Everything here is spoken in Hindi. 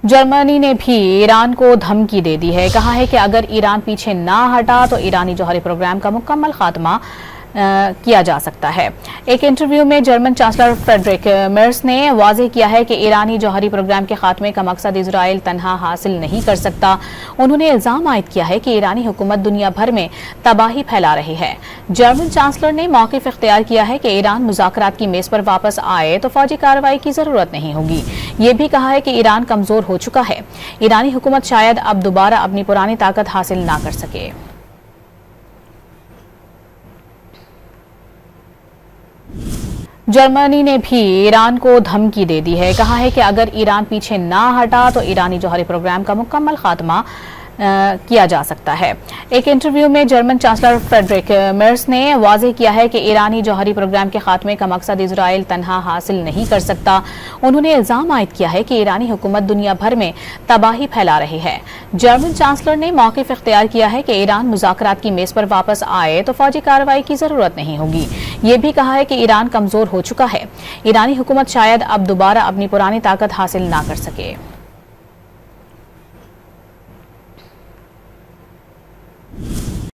जर्मनी ने भी ईरान को धमकी दे दी है। कहा है कि अगर ईरान पीछे ना हटा तो ईरानी जौहरी प्रोग्राम का मुकम्मल खात्मा किया जा सकता है। एक इंटरव्यू में जर्मन चांसलर फ्रेडरिक मेर्स ने वाज़ेह किया है कि ईरानी जौहरी प्रोग्राम के खात्मे का मकसद इजराइल तन्हा हासिल नहीं कर सकता। उन्होंने इल्जाम आयद किया है कि ईरानी हुकूमत दुनिया भर में तबाही फैला रही है। जर्मन चांसलर ने मौक़िफ़ इख्तियार किया है कि ईरान मुज़ाकरात की मेज़ पर वापस आए तो फौजी कार्रवाई की ज़रूरत नहीं होगी। ये भी कहा है कि ईरान कमज़ोर हो चुका है। ईरानी हुकूमत शायद अब दोबारा अपनी पुरानी ताकत हासिल ना कर सके। जर्मनी ने भी ईरान को धमकी दे दी है। कहा है कि अगर ईरान पीछे ना हटा तो ईरानी जौहरी प्रोग्राम का मुकम्मल खात्मा किया जा सकता है। एक इंटरव्यू में जर्मन चांसलर फ्रेडरिक मेर्स ने वाज़ेह किया है कि ईरानी जौहरी प्रोग्राम के खात्मे का मकसद इजराइल तन्हा हासिल नहीं कर सकता। उन्होंने इल्जाम आयद किया है कि ईरानी हुकूमत दुनिया भर में तबाही फैला रही है। जर्मन चांसलर ने मौक़िफ़ इख्तियार किया है कि ईरान मुज़ाकरात की मेज़ पर वापस आए तो फौजी कार्रवाई की ज़रूरत नहीं होगी। ये भी कहा है कि ईरान कमज़ोर हो चुका है। ईरानी हुकूमत शायद अब दोबारा अपनी पुरानी ताकत हासिल ना कर सके।